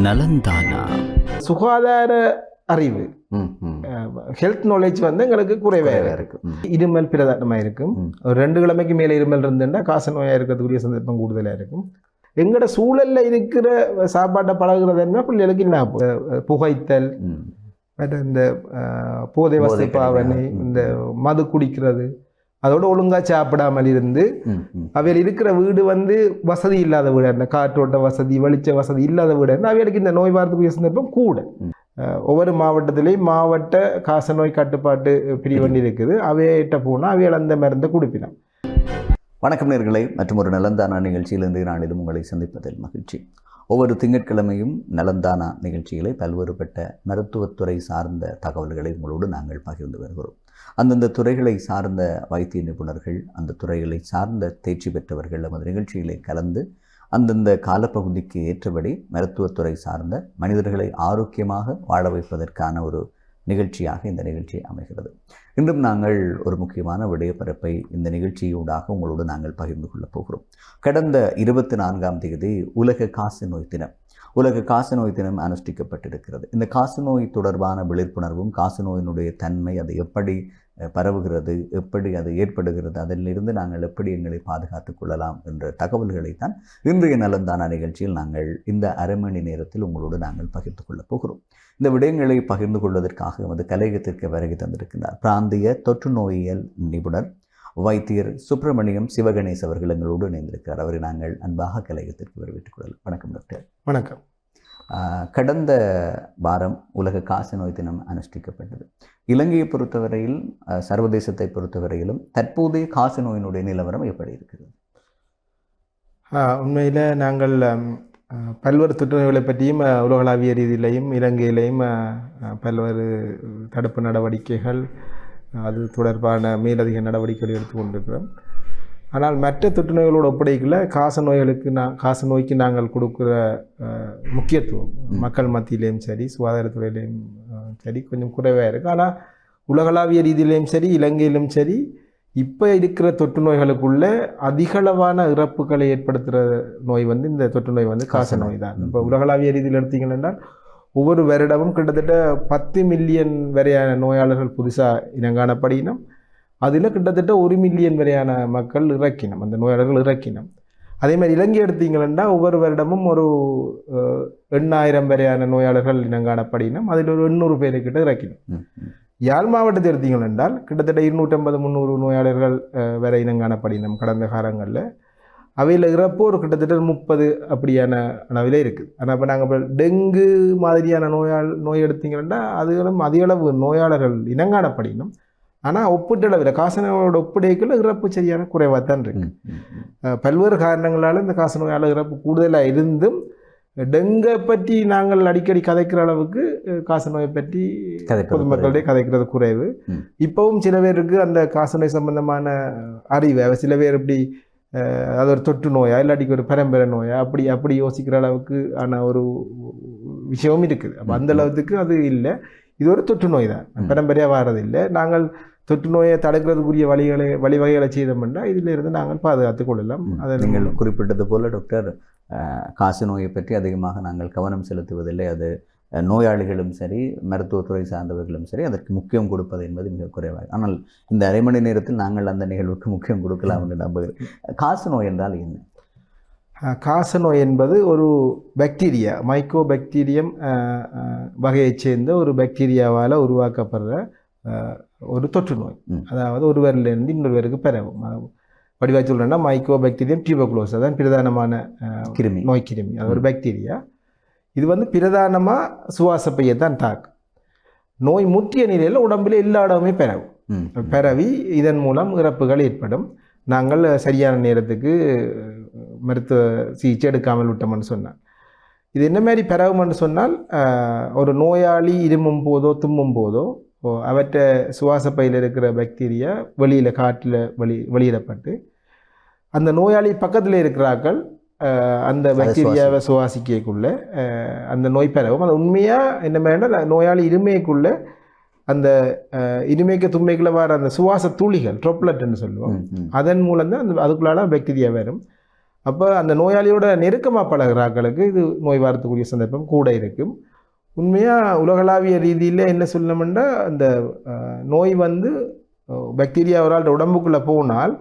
நலந்தானா சுகாதார அறிவு health knowledge வந்து எங்களுக்கு குறைவாக இருக்கும். இருமல் பிரதானமாக இருக்கும். ஒரு 2 கிழமைக்கு மேலே இருமல் இருந்துன்னா காச நோயாக இருக்கிறதுக்குரிய சந்தர்ப்பம் கூடுதலாக இருக்கும். எங்களோட சூழலில் இருக்கிற சாப்பாட்டை பழகுறதுன்னா பிள்ளைகளுக்கு என்ன புகைத்தல், இந்த போதை வஸ்து பாவனை, இந்த மது குடிக்கிறது, அதோட ஒழுங்கா சாப்பிடாமல் இருந்து அவையில் இருக்கிற வீடு வந்து வசதி இல்லாத வீடு, அந்த காற்றோட்ட வசதி வெளிச்ச வசதி இல்லாத வீடு, அவைகளுக்கு இந்த நோய் வரதுக்குரிய சந்தர்ப்பம் கூட. ஒவ்வொரு மாவட்டத்திலையும் மாவட்ட காசநோய் கட்டுப்பாட்டு பிரிவு இருக்குது. அவையிட்ட போனால் அவையில் அந்த மருந்தை கொடுப்பினோம். வணக்கம் நேயர்களே, மற்றும் ஒரு நலந்தானா நிகழ்ச்சியிலிருந்து நாளிலும் உங்களை சந்திப்பதில் மகிழ்ச்சி. ஒவ்வொரு திங்கட்கிழமையும் நலந்தானா நிகழ்ச்சிகளை பல்வேறுபட்ட மருத்துவத்துறை சார்ந்த தகவல்களை உங்களோடு நாங்கள் பகிர்ந்து வருகிறோம். அந்தந்த துறைகளை சார்ந்த வைத்திய நிபுணர்கள், அந்த துறைகளை சார்ந்த தேர்ச்சி பெற்றவர்கள் நமது நிகழ்ச்சிகளை கலந்து அந்தந்த காலப்பகுதிக்கு ஏற்றபடி மருத்துவத்துறை சார்ந்த மனிதர்களை ஆரோக்கியமாக வாழ வைப்பதற்கான ஒரு நிகழ்ச்சியாக இந்த நிகழ்ச்சி அமைகிறது. இன்றும் நாங்கள் ஒரு முக்கியமான விடயப்பரப்பை இந்த நிகழ்ச்சியூடாக உங்களோடு நாங்கள் பகிர்ந்து கொள்ளப் போகிறோம். கடந்த 24ஆம் தேதி உலக காசநோய் தினம். உலக காசநோய் தினம் அனுஷ்டிக்கப்பட்டிருக்கிறது. இந்த காசநோய் தொடர்பான விழிப்புணர்வும், காசநோயினுடைய தன்மை, அது எப்படி பரவுகிறது, எப்படி அது ஏற்படுகிறது, அதிலிருந்து நாங்கள் எப்படி எங்களை பாதுகாத்துக் கொள்ளலாம் என்ற தகவல்களைத்தான் இன்றைய நலந்தானா நிகழ்ச்சியில் நாங்கள் இந்த அரை மணி நேரத்தில் உங்களோடு நாங்கள் பகிர்ந்து கொள்ளப் போகிறோம். இந்த விடயங்களை பகிர்ந்து கொள்வதற்காக எமது கலையகத்திற்கு வருகை தந்திருக்கின்றார் பிராந்திய தொற்று நோயியல் நிபுணர் வைத்தியர் சுப்பிரமணியம் சிவகணேஷ் அவர்கள் எங்களோடு இணைந்திருக்கிறார். அவரை நாங்கள் அன்பாக கலையகத்திற்கு வரவேற்றுக் கொள்ளலாம். வணக்கம் டாக்டர். வணக்கம். கடந்த வாரம் உலக காசநோய் தினம் அனுஷ்டிக்கப்பட்டது. இலங்கையை பொறுத்தவரையில், சர்வதேசத்தை பொறுத்தவரையிலும் தற்போதைய காசநோயினுடைய நிலவரம் எப்படி இருக்கிறது? உண்மையில் நாங்கள் பல்வேறு தொற்றுநோய்களை பற்றியும் உலகளாவிய ரீதியிலையும் இலங்கையிலையும் பல்வேறு தடுப்பு நடவடிக்கைகள், அது தொடர்பான மேலதிக நடவடிக்கைகள் எடுத்து கொண்டிருக்கிறோம். ஆனால் மற்ற தொற்றுநோய்களோடு ஒப்படைக்கல காசநோய்க்கு நாங்கள் கொடுக்குற முக்கியத்துவம் மக்கள் மத்தியிலையும் சரி, சுகாதாரத்துறையிலையும் சரி கொஞ்சம் குறைவாக இருக்குது. ஆனால் உலகளாவிய ரீதியிலையும் சரி, இலங்கையிலும் சரி, இப்போ இருக்கிற தொற்று நோய்களுக்குள்ள அதிகளவான இறப்புகளை ஏற்படுத்துகிற நோய் வந்து இந்த தொற்று நோய் வந்து காசநோய் தான். இப்போ உலகளாவிய ரீதியில் எடுத்தீங்கன்னா ஒவ்வொரு வருடமும் கிட்டத்தட்ட 10 மில்லியன் வரையான நோயாளர்கள் புதுசாக இனங்காணப்படினோம். அதில் கிட்டத்தட்ட 1 மில்லியன் வரையான மக்கள் இறக்கினோம், அந்த நோயாளர்கள் இறக்கினோம். அதே மாதிரி இலங்கை எடுத்தீங்கன்னா ஒவ்வொரு வருடமும் ஒரு 8,000 வரையான நோயாளர்கள் இனங்காணப்படினோம். அதில் ஒரு 800 பேருக்கிட்ட இறக்கினோம். யாழ் மாவட்டத்தை எடுத்தீங்கள் என்றால் கிட்டத்தட்ட 250-300 நோயாளர்கள் வரை இனங்காணப்படினோம் கடந்த காலங்களில். அவையில் இறப்பு ஒரு கிட்டத்தட்ட 30 அப்படியான அளவில் இருக்குது. ஆனால் இப்போ நாங்கள் இப்போ டெங்கு மாதிரியான நோய் எடுத்தீங்கன்னா அதுகளும் அதிக அளவு நோயாளர்கள் இனங்காணப்படினோம். ஆனால் ஒப்பீட்டளவில் காசநோயோட ஒப்படைக்குள்ள இறப்பு சரியான குறைவாக தான் இருக்குது. பல்வேறு காரணங்களால் இந்த காசநோயால் இறப்பு கூடுதலாக இருந்தும் டெங்கை பற்றி நாங்கள் அடிக்கடி கதைக்கிற அளவுக்கு காசநோயை பற்றி பொதுமக்களுடைய கதைக்கிறது குறைவு. இப்போவும் சில பேருக்கு அந்த காசநோய் சம்பந்தமான அறிவு, சில பேர் இப்படி அது ஒரு தொற்று நோயா இல்லாட்டிக்கு ஒரு பரம்பரை நோயா அப்படி யோசிக்கிற அளவுக்கு ஆன ஒரு விஷயமும் இருக்குது. அப்போ அந்த அளவுக்கு அது இல்லை, இது ஒரு தொற்று நோய் தான், பரம்பரையாக வாரதில்லை. நாங்கள் தொற்று நோயை தடுக்கிறதுக்குரிய வழிவகைகளை செய்தோம்னா இதிலிருந்து நாங்கள் பாதுகாத்துக் கொள்ளலாம். அதை நீங்கள் குறிப்பிட்டது போல டாக்டர், காசநோயை பற்றி அதிகமாக நாங்கள் கவனம் செலுத்துவதில்லை. அது நோயாளிகளும் சரி, மருத்துவத்துறை சார்ந்தவர்களும் சரி, அதற்கு முக்கியம் கொடுப்பது என்பது மிக குறைவாக. ஆனால் இந்த அரை மணி நேரத்தில் நாங்கள் அந்த நிகழ்வுக்கு முக்கியம் கொடுக்கலாம் என்று நம்புகிறேன். காசநோய் என்றால் என்ன? காசநோய் என்பது ஒரு பாக்டீரியா, மைக்கோபாக்டீரியம் வகையைச் சேர்ந்த ஒரு பாக்டீரியாவால் உருவாக்கப்படுற ஒரு தொற்று நோய். அதாவது ஒருவரிலிருந்து இன்னொருவருக்கு பரவும். வடிவாக சொல்கிறேன்னா மைக்கோபாக்டீரியம் டியூபர்குலோசிஸ் தான் பிரதானமான நோய் கிருமி. அது ஒரு பாக்டீரியா. இது வந்து பிரதானமாக சுவாச பையை தான் தாக்கும். நோய் முற்றிய நிலையில் உடம்புல எல்லா இடமுமே பரவி இதன் மூலம் இறப்புகள் ஏற்படும். நாங்கள் சரியான நேரத்துக்கு மருத்துவ சிகிச்சை எடுக்காமல் விட்டோம்னு சொன்னார். இது என்ன மாதிரி பரவும்னு சொன்னால், ஒரு நோயாளி இருமும் போதோ தும்மும் போதோ அவற்றை சுவாச பையில் இருக்கிற பாக்டீரியா வெளியில் காற்றில் வெளியிடப்பட்டு அந்த நோயாளி பக்கத்தில் இருக்கிறார்கள் அந்த பாக்டீரியாவை சுவாசிக்கக்குள்ளே அந்த நோய் பரவும். அது உண்மையாக என்ன வேண்டாம், நோயாளி இருமைக்குள்ளே அந்த இருமைக்கு தும்மைக்குள்ள வர அந்த சுவாச துளிகள் ட்ரோப்லெட்னு சொல்லுவோம், அதன் மூலம் தான் அந்த அதுக்குள்ளால பாக்டீரியா வரும். அப்போ அந்த நோயாளியோட நெருக்கமாக பழகிறாக்களுக்கு இது நோய் வரத்துக்குரிய சந்தர்ப்பம் கூட இருக்கும். உண்மையாக உலகளாவிய ரீதியில் என்ன சொல்லணும்னா அந்த நோய் வந்து பாக்டீரியா ஒரு உடம்புக்குள்ளே போனால்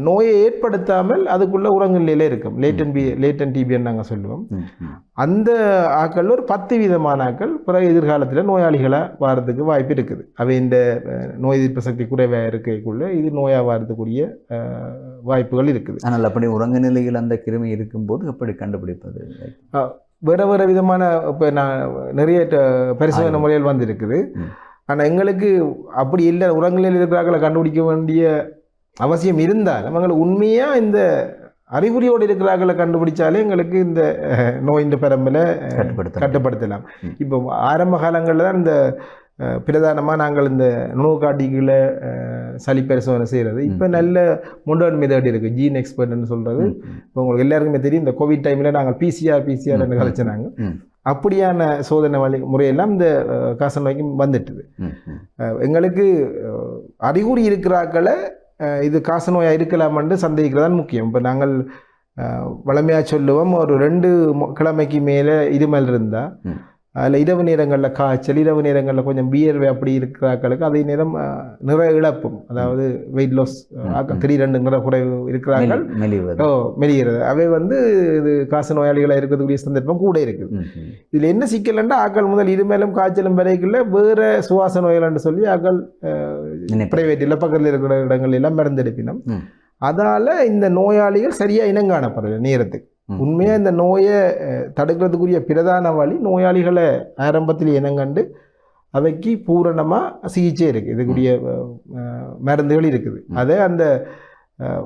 நோயை ஏற்படுத்தாமல் அதுக்குள்ளே உறங்கு நிலையில் இருக்கும். லேட்டன் டிபின்னு நாங்கள் சொல்லுவோம். அந்த ஆக்கள் ஒரு 10 விதமான ஆக்கள் பிறகு எதிர்காலத்தில் நோயாளிகளாக வாரத்துக்கு வாய்ப்பு இருக்குது. அவை இந்த நோய் எதிர்ப்பு சக்தி குறைவாக இருக்கக்குள்ள இது நோயாக வாரத்துக்குரிய வாய்ப்புகள் இருக்குது. ஆனால் அப்படி உறங்கு நிலையில் அந்த கிருமி இருக்கும்போது எப்படி கண்டுபிடிப்பது? வேறு வேறு விதமான இப்போ நான் நிறைய பரிசோதனை முறைகள் வந்துருக்குது. ஆனால் எங்களுக்கு அப்படி இல்லை, உறங்கு நிலையில் இருக்கிறார்களை கண்டுபிடிக்க வேண்டிய அவசியம் இருந்தால் அவங்களுக்கு உண்மையாக இந்த அறிகுறியோடு இருக்கிறார்களை கண்டுபிடிச்சாலே எங்களுக்கு இந்த நோயின் பரம்பலை கட்டுப்படுத்தலாம். இப்போ ஆரம்ப காலங்களில் தான் இந்த பிரதானமாக நாங்கள் இந்த நுணுக்காட்டிகளை சளி பரிசோதனை செய்கிறது. இப்போ நல்ல முண்டோன் மெத்தட் இருக்குது, ஜீன் எக்ஸ்பர்ட்னு சொல்கிறது. இப்போ உங்களுக்கு எல்லாருக்குமே தெரியும், இந்த கோவிட் டைமில் நாங்கள் பிசிஆர்னு கழிச்சினாங்க. அப்படியான சோதனை முறையெல்லாம் இந்த காசநோய்க்கு வந்துட்டுது. எங்களுக்கு அறிகுறி இருக்கிறாக்களை இது காசநோயாக இருக்கலாமென்று சந்தேகிக்கிறதான் முக்கியம். இப்போ நாங்கள் வளமையாக சொல்லுவோம், ஒரு 2 கிழமைக்கு மேலே இருமல் இருந்தால் அதில் இரவு நேரங்களில் காய்ச்சல், இரவு நேரங்களில் கொஞ்சம் வியர்வை அப்படி இருக்கிறாக்களுக்கு அதே நேரம் நிற இழப்பும், அதாவது வெயிட் லாஸ், திடீரெண்டு நிற குறைவு இருக்கிறார்கள் மெலிகிறது. அவை வந்து இது காச நோயாளிகளாக இருக்கக்கூடிய சந்தர்ப்பம் கூட இருக்குது. இதில் என்ன சிக்கல்னா ஆக்கள் முதல் இருமலும் காய்ச்சலும் வரைக்குள்ள வேறு சுவாச நோய்கள்னு சொல்லி ஆக்கள் பிரைவேட்டில் பக்கத்தில் இருக்கிற இடங்கள் எல்லாம் மருந்தெடுப்பினோம். அதால் இந்த நோயாளிகள் சரியாக இனங்காணப்படலை நேரத்துக்கு. உண்மையாக இந்த நோயை தடுக்கிறதுக்குரிய பிரதான வழி நோயாளிகளை ஆரம்பத்தில் இனங்கண்டு அவைக்கு பூரணமாக சிகிச்சை இருக்குது, இதுக்குரிய மருந்துகள் இருக்குது. அதை அந்த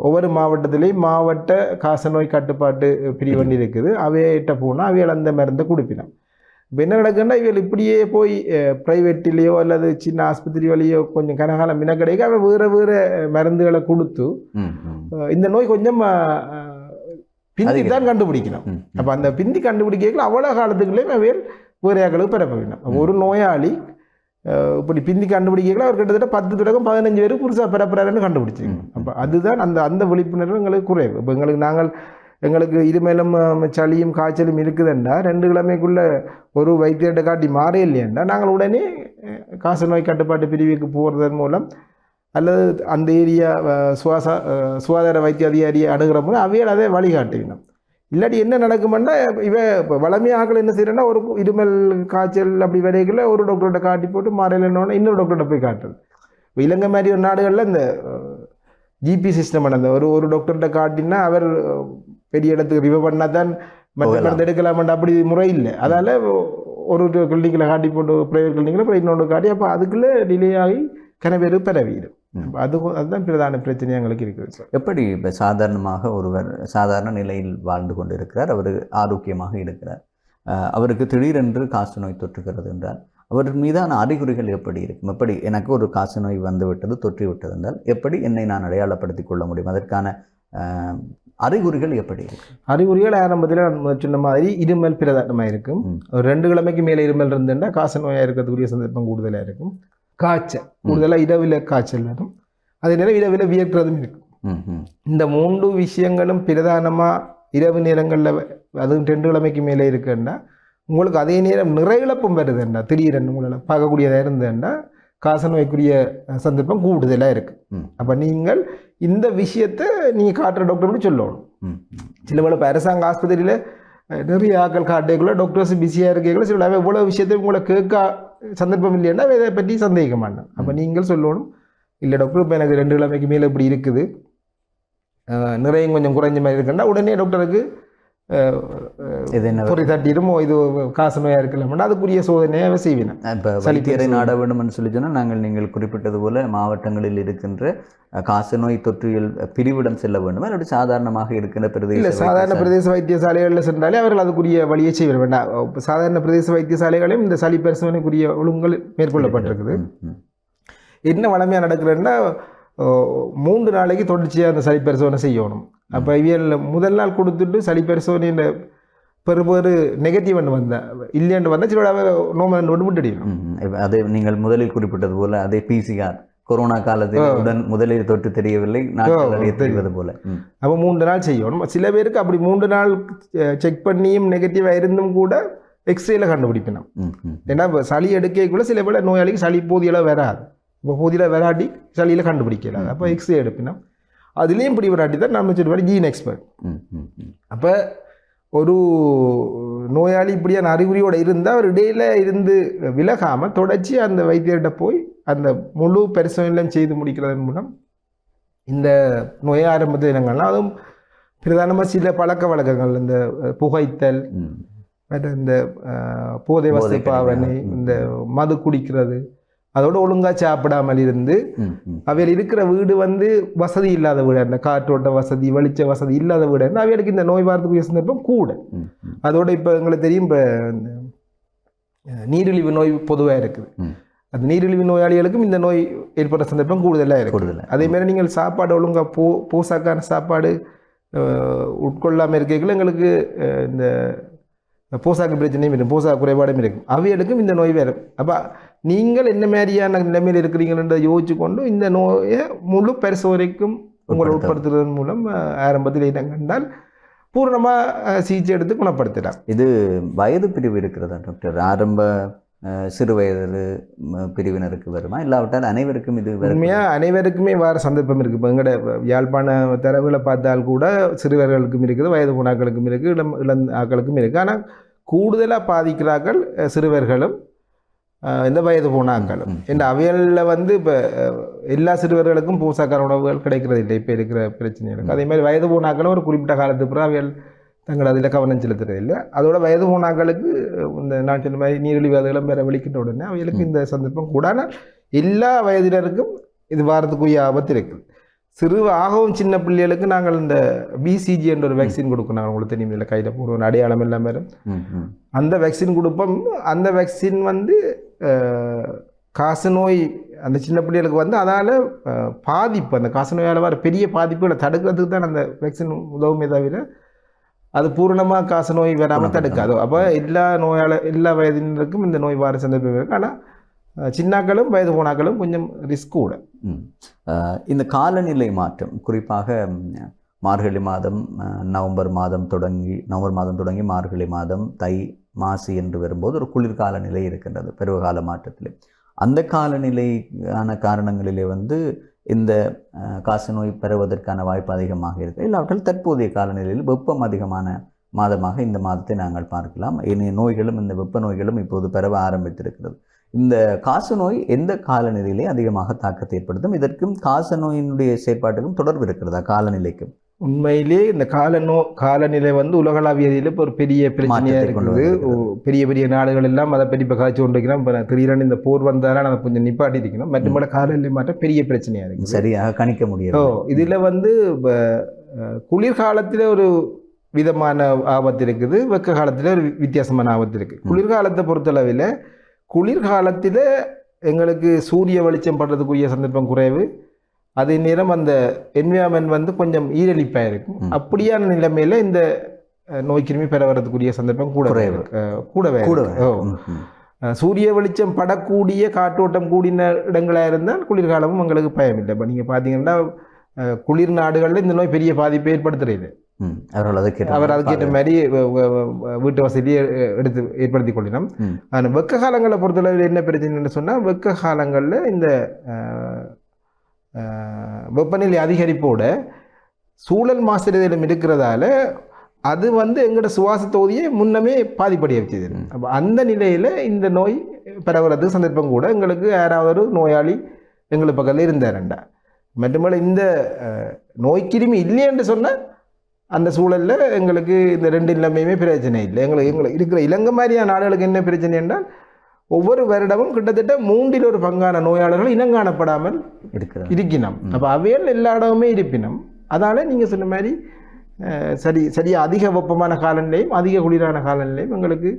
ஒவ்வொரு மாவட்டத்திலையும் மாவட்ட காசநோய் கட்டுப்பாட்டு பிரிவு இருக்குது. அவையிட்ட போனால் அவைகள் அந்த மருந்தை கொடுப்பினோம். இப்போ என்ன நடக்குன்னா இவள் இப்படியே போய் ப்ரைவேட்டிலேயோ அல்லது சின்ன ஆஸ்பத்திரி வழியோ கொஞ்சம் கனகாலம் மின கிடைக்க அவள் வேறு வேறு மருந்துகளை கொடுத்து இந்த நோய் கொஞ்சம் பிந்தி தான் கண்டுபிடிக்கணும். அப்போ அந்த பிந்தி கண்டுபிடிக்கல அவ்வளோ காலத்துக்குள்ளேயும் அவையில் வேறு ஆக்களுக்கு பிறப்ப வேணும். ஒரு நோயாளி இப்படி பிந்தி கண்டுபிடிக்கல அவர் கிட்டத்தட்ட 10 தொடக்கம் 15 பேர் புதுசாக பிறப்புறாருன்னு கண்டுபிடிச்சிங்க. அப்போ அதுதான் அந்த விழிப்புணர்வு எங்களுக்கு குறைவு. இப்போ எங்களுக்கு இருமேலும் சளியும் காய்ச்சலும் இருக்குதுண்டா 2 கிழமைக்குள்ளே ஒரு வைத்தியர்கிட்ட காட்டி மாறே இல்லையாண்டா நாங்கள் உடனே காசநோய் கட்டுப்பாட்டு பிரிவுக்கு போகிறதன் மூலம் அல்லது அந்த ஏரியா சுகாதார வைத்திய அதிகாரியை அணுகிற போது அவையால் அதை வழிகாட்டிக்கணும். இல்லாட்டி என்ன நடக்குமென்னா இப்போ வளமையாக என்ன செய்யறேன்னா ஒரு இருமல் காய்ச்சல் அப்படி வரைக்குள்ள ஒரு டாக்டர்கிட்ட காட்டி போட்டு மாறையிலன்னொன்னே இன்னொரு டாக்டர்கிட்ட போய் காட்டுறது. இப்போ இலங்கை மாதிரி ஒரு நாடுகளில் இந்த ஜிபி சிஸ்டம் அந்த ஒரு டாக்டர்கிட்ட காட்டினா அவர் பெரிய இடத்துக்கு ரிவ் பண்ணால் தான் மருந்து எடுக்கலாமன்ற அப்படி முறை இல்லை. அதால் ஒரு கிளினிக்கில் காட்டி போட்டு ப்ரைவேட் கிளினிக்கில் அப்புறம் இன்னொன்று காட்டி அப்போ அதுக்குள்ளே டிலே ஆகி கனவேறு பரவிடும். அதுதான் பிரதான பிரச்சனை எங்களுக்கு இருக்குது. எப்படி இப்போ சாதாரணமாக ஒருவர் சாதாரண நிலையில் வாழ்ந்து கொண்டு இருக்கிறார், அவர் ஆரோக்கியமாக இருக்கிறார், அவருக்கு திடீரென்று காசநோய் தொற்றுகிறது என்றால் அவர் மீதான அறிகுறிகள் எப்படி இருக்கும்? எப்படி எனக்கு ஒரு காசநோய் வந்துவிட்டது தொற்றிவிட்டது என்றால் எப்படி என்னை நான் அடையாளப்படுத்தி கொள்ள முடியும்? அதற்கான அறிகுறிகள் எப்படி இருக்கும்? அறிகுறிகள் ஆரம்பத்தில் நான் சொன்ன மாதிரி இருமல் பிரதானமாக இருக்கும். ஒரு 2 கிழமைக்கு மேலே இருமல் இருந்துட்டால் காசநோயாக இருக்கிறதுக்குரிய சந்தர்ப்பம் கூடுதலாக இருக்கும். காய்ச்சல் கூடுதலாக இரவில் காய்ச்சல் வரும், அதே நேரம் இரவில் வியர்க்கிறதும் இருக்கும். இந்த 3 விஷயங்களும் பிரதானமாக இரவு நேரங்களில் அதுவும் 2 கிழமைக்கு மேலே இருக்குன்னா உங்களுக்கு அதே நேரம் நிறையிழப்பும் வருதுண்டா திடீரென்று உங்களை பார்க்கக்கூடியதாக இருந்ததுண்டா காசநோய்க்குரிய சந்தர்ப்பம் கூடுதலாக இருக்குது. அப்போ நீங்கள் இந்த விஷயத்தை நீங்கள் காட்டுற டாக்டர் சொல்லணும். சில வேளை இப்போ அரசாங்க ஆஸ்பத்திரியில் நிறைய ஆக்கள் காட்டேக்குள்ள டாக்டர்ஸ் பிஸியாக இருக்கேக்குள்ள சில எவ்வளோ விஷயத்தை உங்களை கேட்க சந்தர்ப்பம் இல்லைன்னா இதை பற்றி சந்தேகிக்க மாட்டேன். அப்போ நீங்கள் சொல்லணும், இல்லை டாக்டர் இப்போ எனக்கு 2 கிழமைக்கு மேலே இப்படி இருக்குது, நிறைய கொஞ்சம் குறைஞ்ச மாதிரி இருக்குன்னா உடனே டாக்டருக்கு பொறி தட்டிடுமோ இது காசநோயாக இருக்கலாம்னா அதுக்குரிய சோதனையை செய்வேன். இப்போ வைத்தியரை நாட வேண்டும்னு சொல்லி சொன்னால் நீங்கள் குறிப்பிட்டது போல மாவட்டங்களில் இருக்கின்ற காசநோய் தொற்றியல் பிரிவிடம் செல்ல வேண்டும், அல்லது சாதாரணமாக இருக்கின்ற பிரதேச சாதாரண பிரதேச வைத்தியசாலைகளில் சென்றாலே அவர்கள் அதுக்குரிய வழியை செய்ய வேண்டாம். சாதாரண பிரதேச வைத்தியசாலைகளையும் இந்த சளி பரிசோதனைக்குரிய ஒழுங்குகள் மேற்கொள்ளப்பட்டிருக்குது. என்ன வளமையாக நடக்கிறதுன்னா 3 நாளைக்கு தொடர்ச்சியாக அந்த சளி பரிசோதனை செய்யணும். அப்போ இவியல் முதல் நாள் கொடுத்துட்டு சளி பரிசோதனையில் பெரும்பேறு நெகட்டிவ் வந்தால் இல்லைன்னு வந்தால் சில நோமல் விட்டுடியும். அது நீங்கள் முதலில் குறிப்பிட்டது போல் அதே பிசிஆர் கொரோனா காலத்தில் முதலில் தொட்டு தெரியவில்லை, நாட்கள் தெரிவது போல. அப்போ 3 நாள் செய்யணும். சில பேருக்கு அப்படி 3 நாள் செக் பண்ணியும் நெகட்டிவாக இருந்தும் கூட எக்ஸ்ரேல கண்டுபிடிக்கணும். ஏன்னா சளி எடுக்கக்குள்ள சில பேர் நோயாளிக்கு சளி போதியில் வராது. இப்போ போதியில் வராட்டி சளியில் கண்டுபிடிக்கல. அப்போ எக்ஸ்ரே எடுப்பினோம். அதுலேயும் இப்படி வராட்டி தான் நம்ம சொல்லுவாங்க ஜீன் எக்ஸ்பர்ட். அப்போ ஒரு நோயாளி இப்படியான அறிகுறியோடு இருந்தால் அவர் இடையில இருந்து விலகாமல் தொடர்ச்சி அந்த வைத்தியர்கிட்ட போய் அந்த முழு பரிசோதனையும் செய்து முடிக்கிறதன் மூலம் இந்த நோய் ஆரம்ப தினங்கள்லாம் அதுவும் பிரதானமாக சில பழக்க வழக்கங்கள், இந்த புகைத்தல், இந்த போதை வசதி பாவனை, இந்த மது குடிக்கிறது, அதோடு ஒழுங்காக சாப்பிடாமல் இருந்து அவையில் இருக்கிற வீடு வந்து வசதி இல்லாத வீடு, அந்த காற்றோட்ட வசதி வெளிச்ச வசதி இல்லாத வீடு, அவைகளுக்கு இந்த நோய் வரத்துக்குரிய சந்தர்ப்பம் கூட. அதோட இப்போ எங்களுக்கு தெரியும், இப்போ நீரிழிவு நோய் பொதுவாக இருக்குது. அந்த நீரிழிவு நோயாளிகளுக்கும் இந்த நோய் ஏற்படுற சந்தர்ப்பம் கூடுதலாக இருக்குது. அதேமாதிரி நீங்கள் சாப்பாடு ஒழுங்காக போசாக்கான சாப்பாடு உட்கொள்ளாமல் இருக்கைகள் எங்களுக்கு இந்த போசாக்கு பிரச்சனையும் இருக்கும், போசாக்கு குறைபாடும் இருக்கும். அவைகளுக்கும் இந்த நோய் வரும். அப்போ நீங்கள் என்ன மாதிரியான நிலைமையில் இருக்கிறீங்கன்றதை யோசிச்சு கொண்டு இந்த நோயை முழு பரிசோதனைக்கும் உங்களை உட்படுத்துவதன் மூலம் ஆரம்பத்தில் இடம் கண்டால் பூரணமாக சிகிச்சை எடுத்து குணப்படுத்தலாம். இது வயது பிரிவு இருக்கிறதா டாக்டர்? ஆரம்ப சிறு வயது பிரிவினருக்கு வருமா, இல்லாவிட்டால் அனைவருக்கும் இது உண்மையாக அனைவருக்குமே வர சந்தர்ப்பம் இருக்குது. இப்போ எங்களோட யாழ்ப்பாண தரவுகளை பார்த்தால் கூட சிறுவர்களுக்கும் இருக்குது, வயது போனாக்களுக்கும் இருக்குது, இளம் ஆக்களுக்கும் இருக்குது. ஆனால் கூடுதலாக பாதிக்கிறார்கள் சிறுவர்களும் இந்த வயது போனாக்களும். இந்த அவைகளில் வந்து இப்போ எல்லா சிறுவர்களுக்கும் போசாக்கார உணவுகள் கிடைக்கிறது இல்லை இப்போ இருக்கிற பிரச்சனைகளுக்கு. அதே மாதிரி வயது போனாக்களும் ஒரு குறிப்பிட்ட காலத்துக்கு பிறகு அவைகள் தங்கள் அதில் கவனம் செலுத்துறது இல்லை. அதோட வயது போனாக்களுக்கு இந்த நான் சொன்ன மாதிரி நீரிழிவு அதுகளும் வேறு வெளிக்கிட்ட உடனே அவைகளுக்கு இந்த சந்தர்ப்பம் கூட. ஆனால் எல்லா வயதினருக்கும் இது வாரத்துக்குரிய ஆபத்து இருக்குது. ஆகவும் சின்ன பிள்ளைகளுக்கு நாங்கள் இந்த பிசிஜி என்ற ஒரு வேக்சின் கொடுக்கணும். நாங்கள் உங்களுக்கு தெரியும், இல்லை கையில் போடுவோம், அடையாளம் எல்லாம் வரும். அந்த வேக்சின் கொடுப்போம். அந்த வேக்சின் வந்து காசநோய் அந்த சின்ன பிள்ளைகளுக்கு வந்து அதால் பாதிப்பு, அந்த காசநோயால் வர பெரிய பாதிப்புகளை தடுக்கிறதுக்கு தான் அந்த வேக்சின் உதவுமே தவிர அது பூரணமாக காசநோய் வராமல் தடுக்காது. அப்போ எல்லா வயதினருக்கும் இந்த நோய் வார சந்தர்ப்பம் இருக்குது. ஆனால் சின்னாக்களும் வயது போனாக்களும் கொஞ்சம் ரிஸ்க் கூட. இந்த காலநிலை மாற்றம், குறிப்பாக மார்கழி மாதம், நவம்பர் மாதம் தொடங்கி மார்கழி மாதம், தை, மாசி என்று வரும்போது ஒரு குளிர்கால நிலை இருக்கின்றது பருவகால மாற்றத்தில். அந்த காலநிலையான காரணங்களிலே வந்து இந்த காசநோய் பெறுவதற்கான வாய்ப்பு அதிகமாக இருக்குது. இல்லாவிட்டால் தற்போதைய காலநிலையில் வெப்பம் அதிகமான மாதமாக இந்த மாதத்தை நாங்கள் பார்க்கலாம். இனி நோய்களும் இந்த வெப்ப நோய்களும் இப்போது பரவ ஆரம்பித்திருக்கிறது. இந்த காசநோய் எந்த காலநிலையிலே அதிகமாக தாக்கத்தை ஏற்படுத்தும்? இதற்கும் காசநோயினுடைய செயற்பாட்டுக்கும் தொடர்பு இருக்கிறதா காலநிலைக்கும்? உண்மையிலே இந்த காலநிலை வந்து உலகளாவியதில் இப்போ ஒரு பெரிய பிரச்சனையாக இருக்குது. பெரிய பெரிய நாடுகள் எல்லாம் அதை பற்றி இப்போ காய்ச்சி கொண்டிருக்கிறோம். இப்போ திடீரென இந்த போர் வந்தாலும் நம்ம கொஞ்சம் நிப்பாட்டி இருக்கணும். மற்றபடி காலநிலை மாற்றம் பெரிய பிரச்சனையாக இருக்குது, சரியாக கணிக்க முடியும். இதில் வந்து இப்போ குளிர்காலத்தில் ஒரு விதமான ஆபத்து இருக்குது, வெக்க காலத்தில் ஒரு வித்தியாசமான ஆபத்து இருக்குது. குளிர்காலத்தை பொறுத்தளவில் குளிர்காலத்தில் எங்களுக்கு சூரிய வெளிச்சம் படுறதுக்குரிய சந்தர்ப்பம் குறைவு. அதே நேரம் அந்த என்விரான்மெண்ட் வந்து கொஞ்சம் ஈரலிப்பாக இருக்கும். அப்படியான நிலைமையில் இந்த நோய் கிருமி பெறவரதுக்குரிய சந்தர்ப்பம் கூடவே. சூரிய வெளிச்சம் படக்கூடிய காற்றோட்டம் கூடின இடங்களாக இருந்தால் குளிர்காலமும் எங்களுக்கு பயம் இல்லை. இப்போ நீங்கள் பார்த்தீங்கன்னா குளிர் நாடுகளில் இந்த நோய் பெரிய பாதிப்பை ஏற்படுத்துறது. அவர் அதுக்கேற்ற மாதிரி வீட்டு வசதியை ஏற்படுத்தி கொள்ளணும். ஆனால் வெக்க காலங்களை பொறுத்தளவில் என்ன பிரச்சனைன்னு சொன்னால், வெக்க காலங்களில் இந்த வெப்பநிலை அதிகரிப்போட சூழல் மாசுதலும் இருக்கிறதால அது வந்து எங்களோட சுவாச தொகுதியை முன்னமே பாதிப்படைய வச்சுது. அப்போ அந்த நிலையில் இந்த நோய் பரவுறதுக்கு சந்தர்ப்பம் கூட. எங்களுக்கு யாராவது ஒரு நோயாளி எங்களுக்கு பக்கத்தில் இருந்தாருண்டா, மற்றபடி இந்த நோய்க்கிருமி இல்லைன்னு சொன்னால் அந்த சூழலில் எங்களுக்கு இந்த ரெண்டு நிலைமையுமே பிரச்சனை இல்லை. எங்களுக்கு இருக்கிற இலங்கை மாதிரியான நாடுகளுக்கு என்ன பிரச்சனை என்றால், ஒவ்வொரு வருடமும் கிட்டத்தட்ட 1/3 நோயாளர்கள் இனங்காணப்படாமல் இருக்கணும். அப்போ அவையில் எல்லா இடமுமே இருப்பினும், அதனால் நீங்கள் சொன்ன மாதிரி சரியா அதிக வெப்பமான காலநிலையும் அதிக குளிரான காலநிலையும் எங்களுக்கு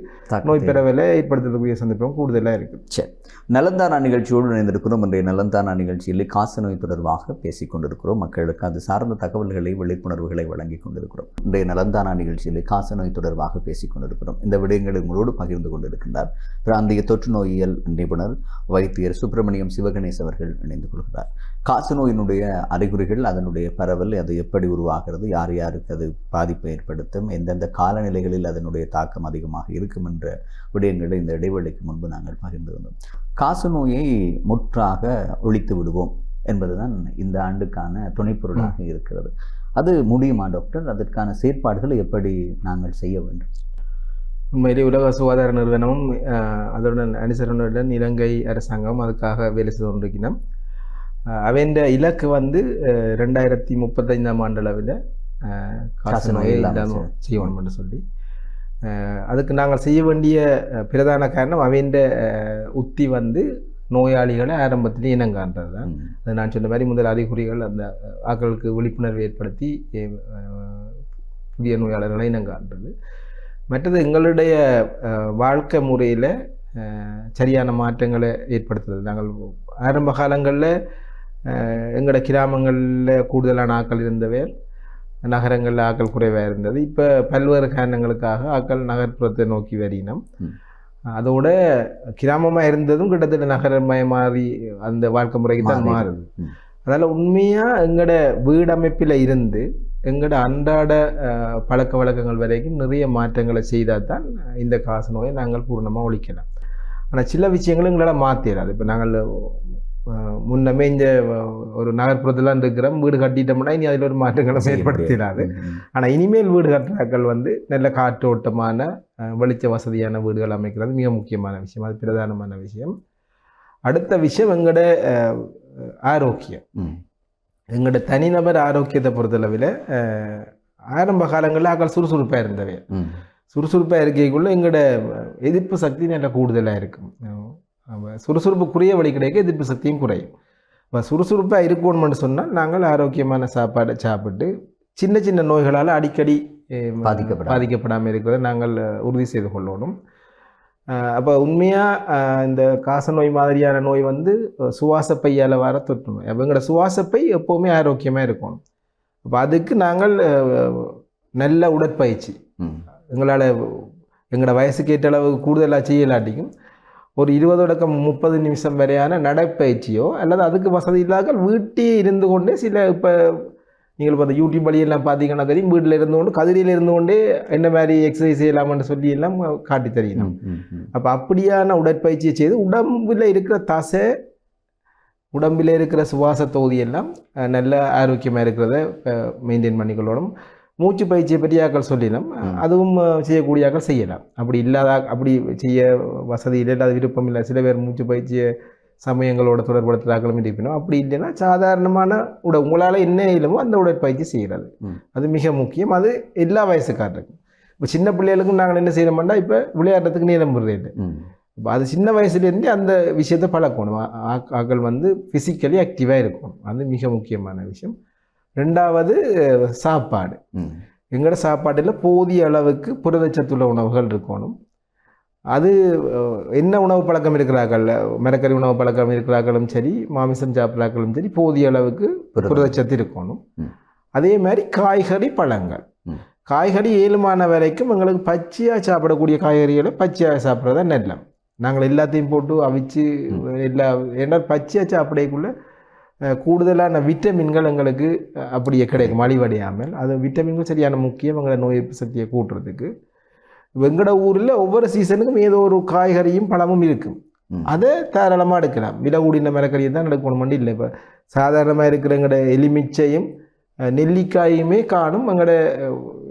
நோய் பரவலை ஏற்படுத்தக்கூடிய சந்தர்ப்பம் கூடுதலாக இருக்குது. சரி, நலந்தானா நிகழ்ச்சியோடு இணைந்திருக்கிறோம். இன்றைய நலந்தானா நிகழ்ச்சியில் காசநோய் தொடர்பாக பேசிக் கொண்டிருக்கிறோம். மக்களுக்கு அது சார்ந்த தகவல்களை விழிப்புணர்வுகளை வழங்கி கொண்டிருக்கிறோம். இன்றைய நலந்தானா நிகழ்ச்சியில் காசநோய் தொடர்பாக பேசிக் கொண்டிருக்கிறோம். இந்த விடயங்களை உங்களோடு பகிர்ந்து கொண்டிருக்கின்றார் பிராந்திய தொற்று நோயியல் நிபுணர் வைத்தியர் சுப்பிரமணியம் சிவகணேஷ் அவர்கள் இணைந்து கொள்கிறார். காசநோயினுடைய அறிகுறிகள், அதனுடைய பரவல், அது எப்படி உருவாகிறது, யார் யாருக்கு அது பாதிப்பை ஏற்படுத்தும், எந்தெந்த காலநிலைகளில் அதனுடைய தாக்கம் அதிகமாக இருக்கும் என்ற விடயங்களை இந்த இடைவெளிக்கு முன்பு நாங்கள் பகிர்ந்திருந்தோம். காசநோயை முற்றாக ஒழித்து விடுவோம் என்பதுதான் இந்த ஆண்டுக்கான துணைப்பொருளாக இருக்கிறது. அது முடியுமா டாக்டர்? அதற்கான செயற்பாடுகளை எப்படி நாங்கள் செய்ய வேண்டும்? உண்மையிலே உலக சுகாதார நிறுவனமும் அதனுடன் அனுசரணையுடன் இலங்கை அரசாங்கம் அதுக்காக வேலை செய்து கொண்டிருக்கிறோம். அவன் இலக்கு 2035 ஆண்டளவில் காசநோயை இல்லாமல் செய்யணும் என்று சொல்லி, அதுக்கு நாங்கள் செய்ய வேண்டிய பிரதான காரணம் அவன் உத்தி நோயாளிகளை ஆரம்பத்திலே இனங்காண்றது தான். அது நான் சொன்ன மாதிரி முதல் அறிகுறிகள் அந்த ஆக்களுக்கு விழிப்புணர்வு ஏற்படுத்தி புதிய நோயாளர்களை இனங்காண்றது. மற்றது எங்களுடைய வாழ்க்கை முறையில் சரியான மாற்றங்களை ஏற்படுத்துறது. நாங்கள் ஆரம்ப காலங்களில் எங்களோட கிராமங்களில் கூடுதலான ஆக்கள் இருந்தவை, நகரங்களில் ஆக்கள் குறைவாக இருந்தது. இப்போ பல்வேறு காரணங்களுக்காக ஆக்கள் நகர்ப்புறத்தை நோக்கி வரினோம். அதோட கிராமமாக இருந்ததும் கிட்டத்தட்ட நகரமயமாறி அந்த வாழ்க்கை முறைக்கு தான் மாறுது. அதனால் உண்மையாக எங்களோட வீடமைப்பில் இருந்து எங்களோட அன்றாட பழக்க வழக்கங்கள் வரைக்கும் நிறைய மாற்றங்களை செய்தால் தான் இந்த காசநோயை நாங்கள் பூர்ணமாக ஒழிக்கலாம். ஆனால் சில விஷயங்களும் எங்களால் மாற்றிடாது. இப்போ நாங்கள் முன்னமே இந்த ஒரு நகர்ப்புறத்தில் இருக்கிறோம், வீடு கட்டிட்டோம்னா இனி அதில் ஒரு மாற்றங்களை ஏற்படுத்திடாது. ஆனால் இனிமேல் வீடு கட்டுறாக்கள் நல்ல காற்றோட்டமான வெளிச்ச வசதியான வீடுகள் அமைக்கிறது மிக முக்கியமான விஷயம். அது பிரதானமான விஷயம். அடுத்த விஷயம் எங்களோட ஆரோக்கியம். எங்களோட தனிநபர் ஆரோக்கியத்தை பொறுத்தளவில் ஆரம்ப காலங்களில் ஆக்கள் சுறுசுறுப்பாக இருந்தவை. சுறுசுறுப்பாக இருக்கைக்குள்ளே எங்களோட எதிர்ப்பு சக்தி நல்ல கூடுதலாக இருக்கும். சுறுசுறுப்புக்குரிய வழி கிடைக்க எதிர்ப்பு சக்தியும் குறையும். இப்போ சுறுசுறுப்பாக இருக்கணும்னு சொன்னால் நாங்கள் ஆரோக்கியமான சாப்பாடை சாப்பிட்டு சின்ன சின்ன நோய்களால் அடிக்கடி பாதிக்கப்படாமல் இருக்கிறத நாங்கள் உறுதி செய்து கொள்ளணும். அப்போ உண்மையாக இந்த காசநோய் மாதிரியான நோய் சுவாச பையால் வர தொற்று நோய். அப்போ எங்களோட சுவாசப்பை எப்போவுமே ஆரோக்கியமாக இருக்கணும். அப்போ அதுக்கு நாங்கள் நல்ல உடற்பயிற்சி எங்களால் எங்களோட வயசுக்கு ஏற்ற அளவுக்கு கூடுதலாக செய்யலாட்டிக்கும் ஒரு 20 தொடக்கம் 30 நிமிஷம் வரையான நடைப்பயிற்சியோ அல்லது அதுக்கு வசதி இல்லாத வீட்டே இருந்து கொண்டே சில இப்போ நீங்கள் இப்போ அந்த யூடியூப் வழியெல்லாம் பார்த்தீங்கன்னா தெரியும், வீட்டில் இருந்து கொண்டு கதிரியில் இருந்து கொண்டே என்ன மாதிரி எக்ஸசைஸ் செய்யலாம்னு சொல்லி எல்லாம் காட்டி தெரியணும். அப்போ அப்படியான உடற்பயிற்சியை செய்து உடம்பில் இருக்கிற தசை, உடம்பில் இருக்கிற சுவாச தொகுதியெல்லாம் நல்ல ஆரோக்கியமாக இருக்கிறத மெயின்டைன் பண்ணிக்கொள்ளணும். மூச்சு பயிற்சியை பற்றி ஆக்கள் சொல்லினோம், அதுவும் செய்யக்கூடிய ஆக்கள் செய்யலாம். அப்படி இல்லாத அப்படி செய்ய வசதி இல்லை, இல்லாத விருப்பம் இல்லை, சில பேர் மூச்சு பயிற்சியை சமயங்களோட தொடர்படுத்துகிற ஆக்களும் இருப்பினோம். அப்படி இல்லைன்னா சாதாரணமான உங்களால் என்ன இல்லமோ அந்த உடற்பயிற்சி செய்கிறது, அது மிக முக்கியம். அது எல்லா வயசுக்காரருக்கும். இப்போ சின்ன பிள்ளைகளுக்கும் நாங்கள் என்ன செய்யணும்னா இப்போ விளையாடுறதுக்கு நேரம் விடுறது. இப்போ அது சின்ன வயசுலேருந்து அந்த விஷயத்தை பழக்கணும். ஆக்கள் ஃபிசிக்கலி ஆக்டிவாக இருக்கணும், அது மிக முக்கியமான விஷயம். ரெண்டாவது சாப்பாடு. எங்களோட சாப்பாட்டில் போதிய அளவுக்கு புரதச்சத்துள்ள உணவுகள் இருக்கணும். அது என்ன உணவு பழக்கம் இருக்கிறார்கள், மரக்கறி உணவு பழக்கம் இருக்கிறார்களும் சரி, மாமிசம் சாப்பிட்றாக்களும் சரி, போதிய அளவுக்கு புரதச்சத்து இருக்கணும். அதே மாதிரி காய்கறி, பழங்கள். காய்கறி ஏழுமான வரைக்கும் எங்களுக்கு பச்சையாக சாப்பிடக்கூடிய காய்கறிகளை பச்சையாக சாப்பிட்றதா நல்லம். நாங்கள் எல்லாத்தையும் போட்டு அவிச்சு ஏன்னா பச்சையாக சாப்பிடக்குள்ள கூடுதலான விட்டமின்கள் எங்களுக்கு அப்படியே கிடைக்கும் அழிவடையாமல். அது விட்டமின்கள் சரியான முக்கியம் எங்களை நோய் எதிர்ப்பு சக்தியை கூட்டுறதுக்கு. எங்களோட ஊரில் ஒவ்வொரு சீசனுக்கும் ஏதோ ஒரு காய்கறியும் பழமும் இருக்கும், அதை தாராளமாக எடுக்கலாம். விலை கூடின மரக்கறியை தான் எடுக்கணும் இல்லை. இப்போ சாதாரணமாக இருக்கிற எங்களோட எலுமிச்சையும் நெல்லிக்காயுமே காணும் எங்களோட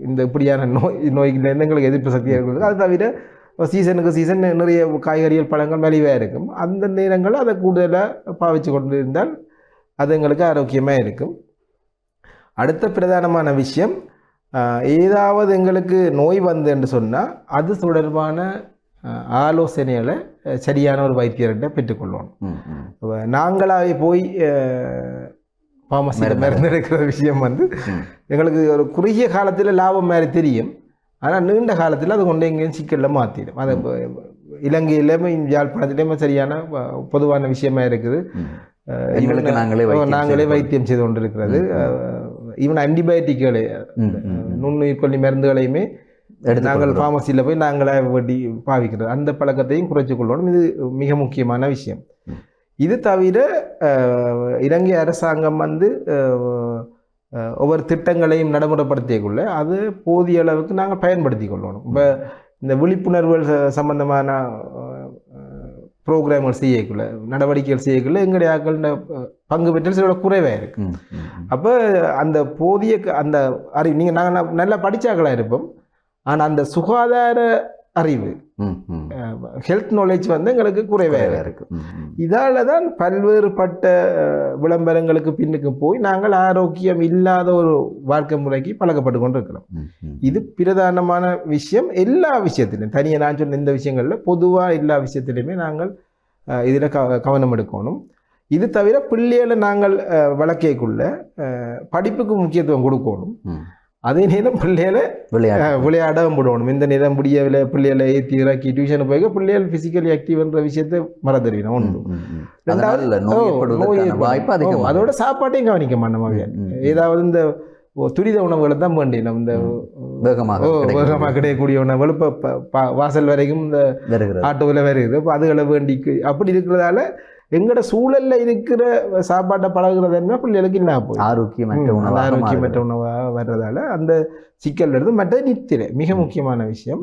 இந்த இப்படியான நோய்கள்லேருந்து எங்களுக்கு எதிர்ப்பு சக்தியாக இருக்கிறது. அது தவிர சீசனுக்கு சீசன் நிறைய காய்கறிகள் பழங்கள் மலிவாக இருக்கும். அந்த நேரங்களில் அதை கூடுதலாக பாவிச்சு கொண்டு இருந்தால் அது எங்களுக்கு ஆரோக்கியமாக இருக்கும். அடுத்த பிரதானமான விஷயம், ஏதாவது எங்களுக்கு நோய் என்று சொன்னால் அது தொடர்பான ஆலோசனைகளை சரியான ஒரு வைத்தியர்கிட்ட பெற்றுக்கொள்ளணும். நாங்களாகவே போய் ஃபார்மசியில் மருந்து எடுக்கிற விஷயம் வந்து எங்களுக்கு ஒரு குறுகிய காலத்தில் லாபம் மாதிரி தெரியும். ஆனால் நீண்ட காலத்தில் அது கொண்டு எங்கேயும் சிக்கலில் மாற்றிடும். அது இலங்கையிலேயுமே யாழ்ப்பாணத்திலேயுமே சரியான பொதுவான விஷயமா இருக்குது. நாங்களே வைத்தியம் செய்து கொண்டு இருக்கிறது. ஈவன் ஆன்டிபயோட்டிக்களை நுண்ணுயிர் கொல்லி மருந்துகளையுமே நாங்கள் ஃபார்மசியில் போய் நாங்களே வட்டி பாவிக்கிறது, அந்த பழக்கத்தையும் குறைச்சிக் கொள்ளணும். இது மிக முக்கியமான விஷயம். இது தவிர இலங்கை அரசாங்கம் வந்து ஒவ்வொரு திட்டங்களையும் நடைமுறைப்படுத்தியக்குள்ள அது போதிய அளவுக்கு நாங்கள் பயன்படுத்தி கொள்ளணும். இப்போ இந்த விழிப்புணர்வுகள் சம்பந்தமான ப்ரோக்ராம்கள் செய்யக்குள்ள, நடவடிக்கைகள் செய்யக்குள்ள எங்களுடைய ஆக்கள் பங்கு பெற்ற சில குறைவாக இருக்கு. அப்போ அந்த போதிய அந்த அறிவு, நீங்கள் நாங்கள் நல்லா படித்தாக்களாக இருப்போம், ஆனால் அந்த சுகாதார அறிவு, ஹெல்த் நாலேஜ் வந்து எங்களுக்கு குறைவாக இருக்கு. இதால தான் பல்வேறுபட்ட விளம்பரங்களுக்கு பின்னுக்கு போய் நாங்கள் ஆரோக்கியம் இல்லாத ஒரு வாழ்க்கை முறைக்கு பழக்கப்பட்டு கொண்டு இருக்கிறோம். இது பிரதானமான விஷயம். எல்லா விஷயத்திலும் தனியாக நான் சொன்ன இந்த விஷயங்கள்ல பொதுவாக எல்லா விஷயத்திலையுமே நாங்கள் இதில் கவனம் எடுக்கணும். இது தவிர பிள்ளைகளை நாங்கள் வளர்க்கக்குள்ள படிப்புக்கு முக்கியத்துவம் கொடுக்கணும். அதே நேரம் பிள்ளைகளை விளையாட விடணும். இந்த நேரம் முடியவில்லை, பிள்ளைகளை ஏற்றி இறக்கி டியூஷன் போய் பிள்ளைகள் பிசிக்கலி ஆக்டிவ்ன்ற விஷயத்தை மறந்துடுவீங்க. ஒன்று. அதோட சாப்பாட்டையும் கவனிக்க மாட்டோம். ஏதாவது இந்த துரித உணவுகளை தான் வேண்டினோம். இந்த வேகமாக கிடைக்கக்கூடிய உணவுகள் இப்போ வாசல் வரைக்கும் இந்த ஆட்டோவில் வருது. இப்போ அதுகளை வேண்டிக்கு அப்படி இருக்கிறதால எங்களோட சூழல்ல இருக்கிற சாப்பாட்டை பழகுறதுன்னா பிள்ளைகளுக்கு இல்லாம போய் ஆரோக்கியமற்ற உணவாக வர்றதால அந்த சிக்கல் இருந்து மற்ற நித்திரை மிக முக்கியமான விஷயம்.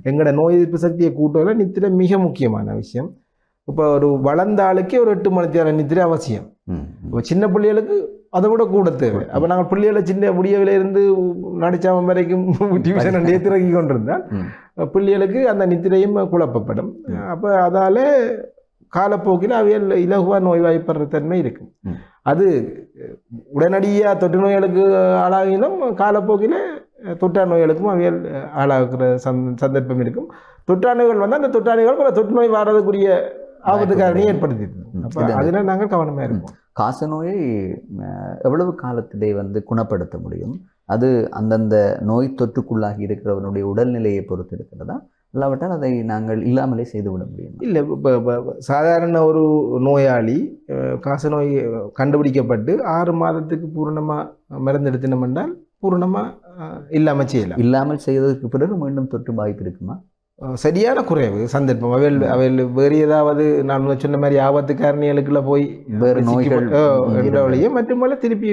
எங்களோட நோய் எதிர்ப்பு சக்தியை கூட்டுவதில் நித்திரை மிக முக்கியமான விஷயம். இப்போ ஒரு வளர்ந்த ஆளுக்கே ஒரு 8 மணி நேரம் நித்திரை அவசியம். இப்போ சின்ன பிள்ளைகளுக்கு அதை விட கூட தேவை. அப்போ நாங்கள் பிள்ளைகளை சின்ன முடியவில இருந்து நடிச்சாம வரைக்கும் டியூஷன் நேத்திரக்கி கொண்டிருந்தால் பிள்ளைகளுக்கு அந்த நித்திரையும் குழப்பப்படும். அப்போ அதால காலப்போக்கில் அவையில் இலகுவாக நோய்வாய்ப்படுற தன்மை இருக்கும். அது உடனடியாக தொற்று நோய்களுக்கு ஆளாகினும் காலப்போக்கில் தொற்றா நோய்களுக்கும் அவையில் ஆளாகிற சந்தர்ப்பம் இருக்கும். தொற்றா நோய்கள் வந்து அந்த தொற்றா நோய்கள் தொற்று நோய் வர்றதுக்குரிய ஆபத்துக்காரனே ஏற்படுத்திது. அப்போ அதில் நாங்கள் கவனமாக இருக்கோம். காசநோயை எவ்வளவு காலத்திலே வந்து குணப்படுத்த முடியும்? அது அந்தந்த நோய் தொற்றுக்குள்ளாகி இருக்கிறவனுடைய உடல்நிலையை பொறுத்து இருக்கிறதா, இல்லாவிட்டால் அதை நாங்கள் இல்லாமலே செய்துவிட முடியும்? இல்லை, இப்போ சாதாரண ஒரு நோயாளி காசநோய் கண்டுபிடிக்கப்பட்டு 6 மாதத்துக்கு பூரணமாக மருந்து எடுத்தினோம் என்றால் பூரணமாக இல்லாமல் செய்யலாம். இல்லாமல் செய்வதற்கு பிறகு மீண்டும் தொற்று வாய்ப்பு இருக்குமா? சரியான குறைவு சந்தர்ப்பம். அவையில் வேறு ஏதாவது நான் சொன்ன மாதிரி ஆபத்து காரணிகளுக்குள்ள போய் வேறு நோய்கள் வழியும் மற்றுமல்ல திருப்பி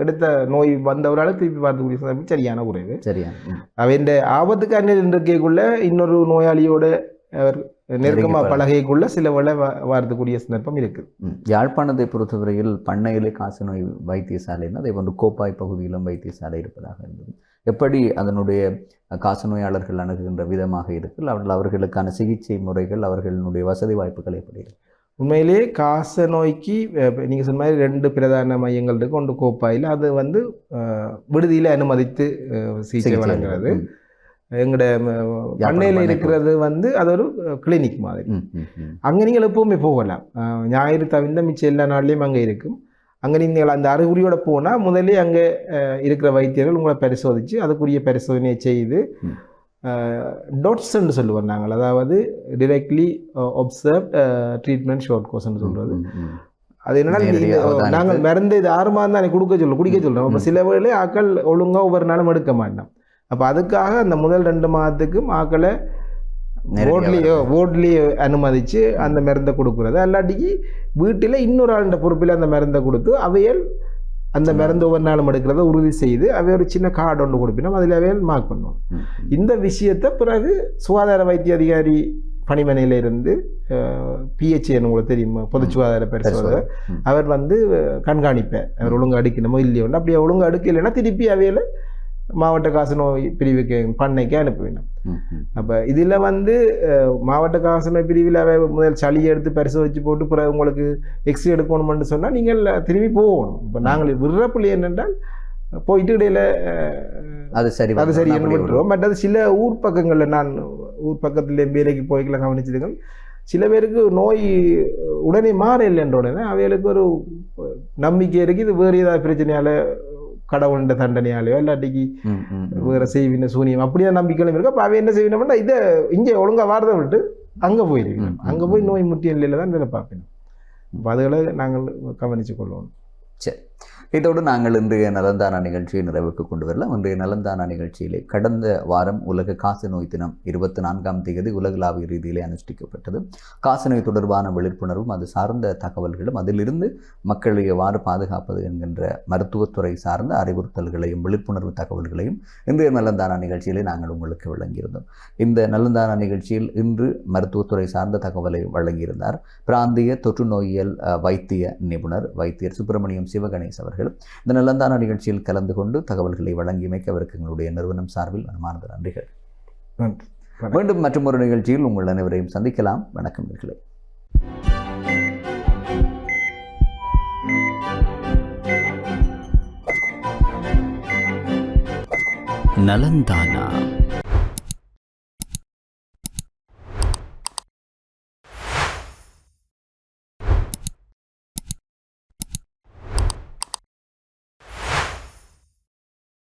எடுத்த நோய் வந்தவரால் திருப்பி பார்த்துக்கூடிய சந்தர்ப்பம் சரியான குறைவு. சரியான அவையின் ஆபத்து காரணிகள் இருக்கைக்குள்ள இன்னொரு நோயாளியோட அவர் நெருக்கமாக பழகைக்குள்ள சில வேளை வாரத்துக்கூடிய சந்தர்ப்பம் இருக்குது. யாழ்ப்பாணத்தை பொறுத்தவரையில் பண்ணையிலே காசநோய் வைத்தியசாலைன்னா அதே போன்று கோப்பாய் பகுதியிலும் வைத்தியசாலை இருப்பதாக இருந்தது. எப்படி அதனுடைய காசநோயாளர்கள் அணுகுகின்ற விதமாக இருக்கு, அவர்களுக்கான சிகிச்சை முறைகள், அவர்களுடைய வசதி வாய்ப்புகள் எப்படி இருக்கு? உண்மையிலேயே காச நோய்க்கு நீங்கள் சொன்ன மாதிரி 2 பிரதான மையங்கள் இருக்கு. ஒன்று கோப்பாயில், அது வந்து விடுதியில் அனுமதித்து சிகிச்சை வழங்குறது. எங்களோட பண்ணையில் இருக்கிறது வந்து அது ஒரு கிளினிக் மாதிரி. அங்கே நீங்கள் எப்பவுமே போகலாம். ஞாயிறு தவிர்ந்த மிச்சம் எல்லா நாள்லேயும் அங்கே இருக்கும். அங்கே நீங்கள் அந்த அறிகுறியோட போனால் முதலே அங்கே இருக்கிற வைத்தியர்கள் உங்களை பரிசோதித்து அதுக்குரிய பரிசோதனையை செய்து டோட்ஸ்ன்னு சொல்லுவோம் நாங்கள், அதாவது டிரெக்ட்லி ஒப்சர்வ் ட்ரீட்மெண்ட் ஷார்ட் கோர்ஸ்ன்னு சொல்கிறது. அது என்னன்னா நாங்கள் மருந்து இது 6 மாதம் தான் குடிக்க சொல்கிறோம். அப்போ சில வேளை ஆக்கள் ஒழுங்காக ஒவ்வொரு நாளும் எடுக்க மாட்டோம். அப்போ அதுக்காக அந்த முதல் 2 மாதத்துக்கும் ஆக்களை ஓட்லேயே அனுமதித்து அந்த மருந்தை கொடுக்குறது. அல்லாட்டிக்கு வீட்டில் இன்னொரு ஆளுடைய பொறுப்பில் அந்த மருந்தை கொடுத்து அவையல் அந்த மருந்து ஒவ்வொரு நாளும் எடுக்கிறத உறுதி செய்து அவை ஒரு சின்ன கார்டு ஒன்று கொடுப்பினோம், அதில் அவையல் மார்க் பண்ணுவோம். இந்த விஷயத்தை பிறகு சுகாதார வைத்திய அதிகாரி பணிமனையிலிருந்து பிஹெச்ஏன்னு உங்களுக்கு தெரியுமா, பொது சுகாதார பரிசோதகர், அவர் வந்து கண்காணிப்பேன். அவர் ஒழுங்கு அடிக்கணுமோ இல்லையோ, அப்படியே ஒழுங்கு அடுக்கலைன்னா திருப்பி அவையில் மாவட்ட காசநோய் பிரிவுக்கு பண்ணைக்கு அனுப்புவேன். அப்போ இதில் வந்து மாவட்ட காசநோய் பிரிவில் அவை முதல் சளியை எடுத்து பரிசோதிச்சு போட்டு பிறகு உங்களுக்கு எக்ஸ்ரே எடுக்கணும்னு சொன்னால் நீங்கள் திரும்பி போகணும். இப்போ நாங்கள் விடுறப்பிள்ளை என்னென்றால் போயிட்டு இடையில அது சரி விட்டுருவோம். பட் அது சில ஊர் பக்கங்களில் நான் ஊர் பக்கத்துல வேலைக்கு போய்க்கலாம் கவனிச்சிருக்கேன். சில பேருக்கு நோய் உடனே மாறலைன்ற உடனே அவைகளுக்கு ஒரு நம்பிக்கை இருக்குது, இது வேறு ஏதாவது பிரச்சனையால் கடவுள்கிட்ட தண்டனையாலையோ இல்லாட்டிக்கு வேறு செய்வின சூனியம் அப்படியே நம்பிக்கையும் இருக்கு. அப்போ அவை என்ன செய்வினோம்னா இதை இங்கே ஒழுங்காக வாரதை விட்டு அங்கே போயிருக்கணும், அங்கே போய் நோய் முற்றிய நிலையில் தான் வேலை பார்க்கணும். அப்போ அதுகளை நாங்கள் கவனித்து கொள்ளணும். சரி, இதோடு நாங்கள் இன்றைய நலந்தானா நிகழ்ச்சியை நிறைவுக்கு கொண்டு வரலாம். இன்றைய நலந்தானா நிகழ்ச்சியிலே கடந்த வாரம் உலக காசநோய் தினம் 24ஆம் தேதி உலகளாவிய ரீதியிலே அனுஷ்டிக்கப்பட்டது. காசநோய் தொடர்பான விழிப்புணர்வும் அது சார்ந்த தகவல்களும் அதிலிருந்து மக்களை எவ்வாறு பாதுகாப்பது என்கின்ற மருத்துவத்துறை சார்ந்த அறிவுறுத்தல்களையும் விழிப்புணர்வு தகவல்களையும் இன்றைய நலந்தானா நிகழ்ச்சியிலே நாங்கள் உங்களுக்கு வழங்கியிருந்தோம். இந்த நலந்தானா நிகழ்ச்சியில் இன்று மருத்துவத்துறை சார்ந்த தகவலை வழங்கியிருந்தார் பிராந்திய தொற்று நோயியல் வைத்திய நிபுணர் வைத்தியர் சுப்பிரமணியம் சிவகணேஷ் அவர்கள். இந்த நலந்தானா நிகழ்ச்சியில் கலந்து கொண்டு தகவல்களை வழங்கியமைக்கு அவருக்கு எங்களுடைய நிறுவனம் சார்பில் மனமார்ந்த நன்றிகள். மீண்டும் மற்றொரு நிகழ்ச்சியில் உங்கள் அனைவரையும் சந்திக்கலாம். வணக்கம் நேயர்களே. நலந்தானா.